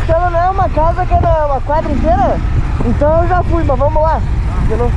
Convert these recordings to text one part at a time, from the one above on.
Castelo não é uma casa que é uma quadra inteira? Então eu já fui, mas vamos lá. De novo.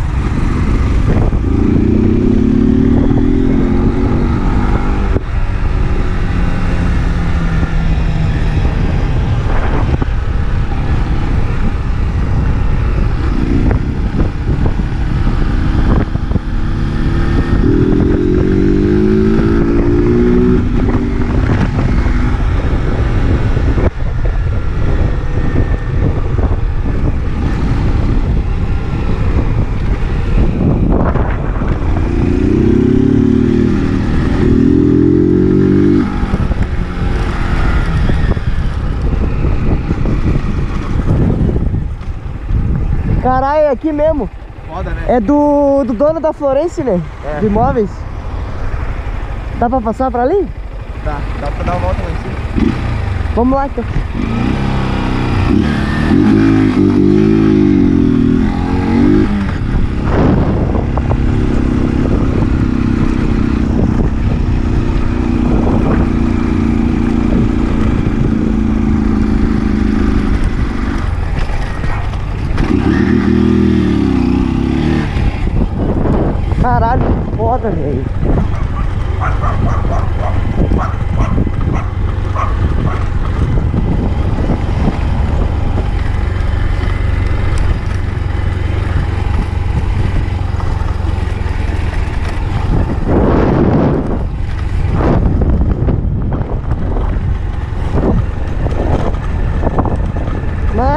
Caralho, é aqui mesmo. Foda, né? É do dono da Florence, né? É. De imóveis. Dá pra passar pra ali? Dá pra dar uma volta lá em cima. Vamos lá então. Caralho, que foda, velho.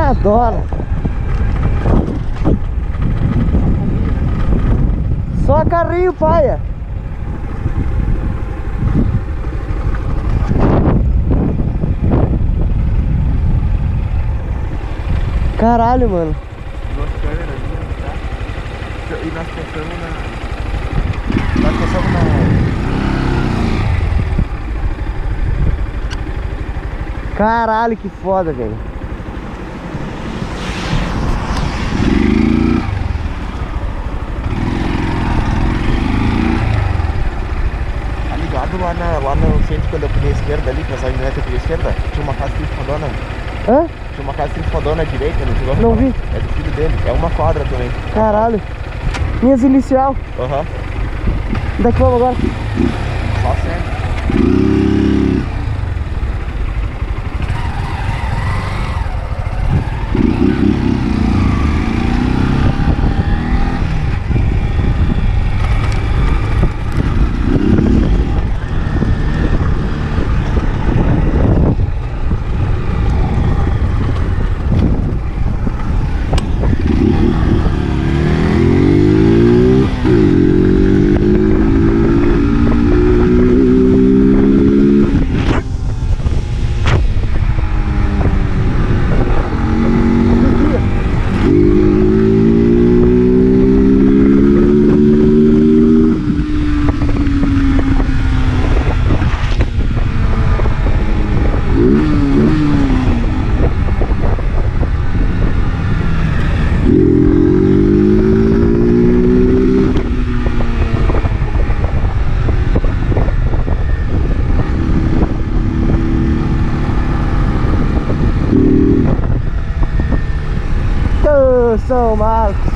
Adoro. Só carrinho, paia. Caralho, mano. Duas câmeras ali, tá? E nós pensamos na... Nós pensamos na... Caralho, que foda, velho. Lá no centro, quando eu peguei a esquerda ali, passagem direta eu peguei a esquerda, tinha uma casa trifodona. Hã? Tinha uma casa trifodona à direita, não chegou a Não vi. É do filho dele, é uma quadra também. Caralho. Minhas inicial. Aham. Onde é que vamos agora? Só certo. São Marcos.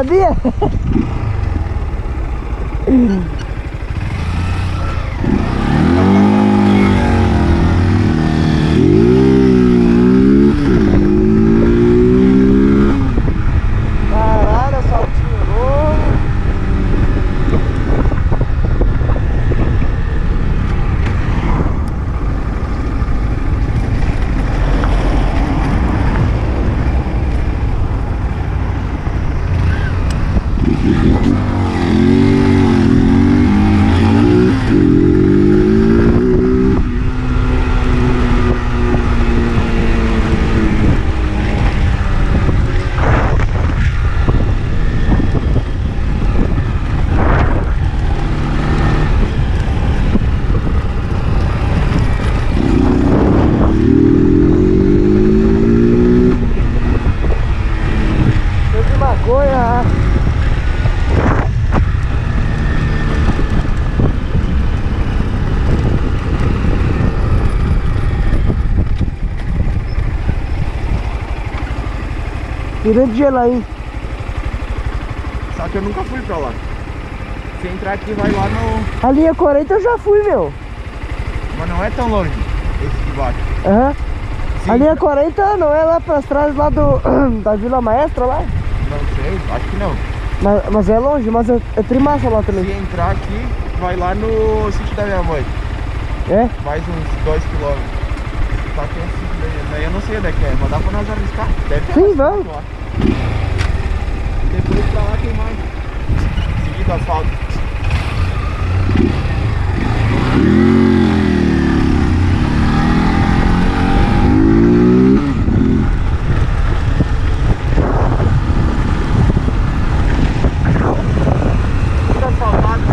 sabia? Caralho, saltinho novo. Tirando de gelo aí. Só que eu nunca fui pra lá. Se entrar aqui, vai lá no... A linha 40 eu já fui, meu. Mas não é tão longe, esse de baixo. Aham. Sim. A linha 40 não é lá pra trás lá do... da Vila Maestra lá? Não sei, acho que não. Mas é longe, mas é trimassa lá também. Se entrar aqui, vai lá no sítio da minha mãe. É? Mais uns 2 km. Só que é sítio daí eu não sei onde é que é, mas dá pra nós arriscar. Deve ter. Sim, vamos. Lá. Depois pra lá tem mais. Seguido asfalto. Tudo asfaltado.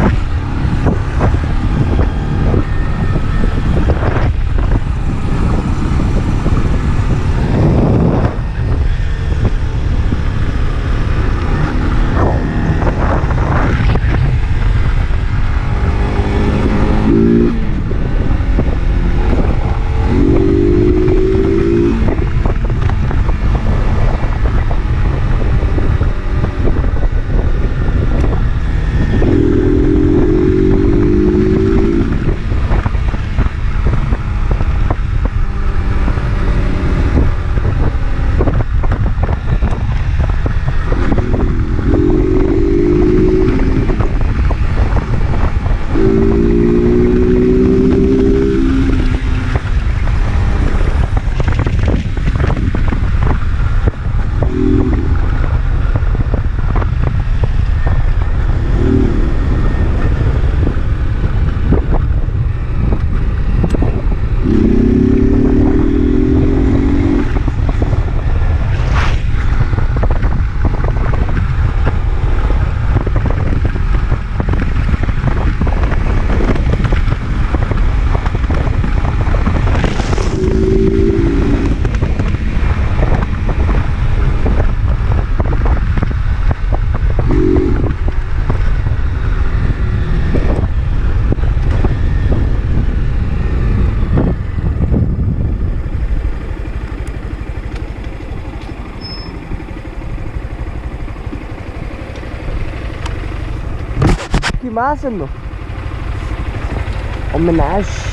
Que massa, meu. Homenagem.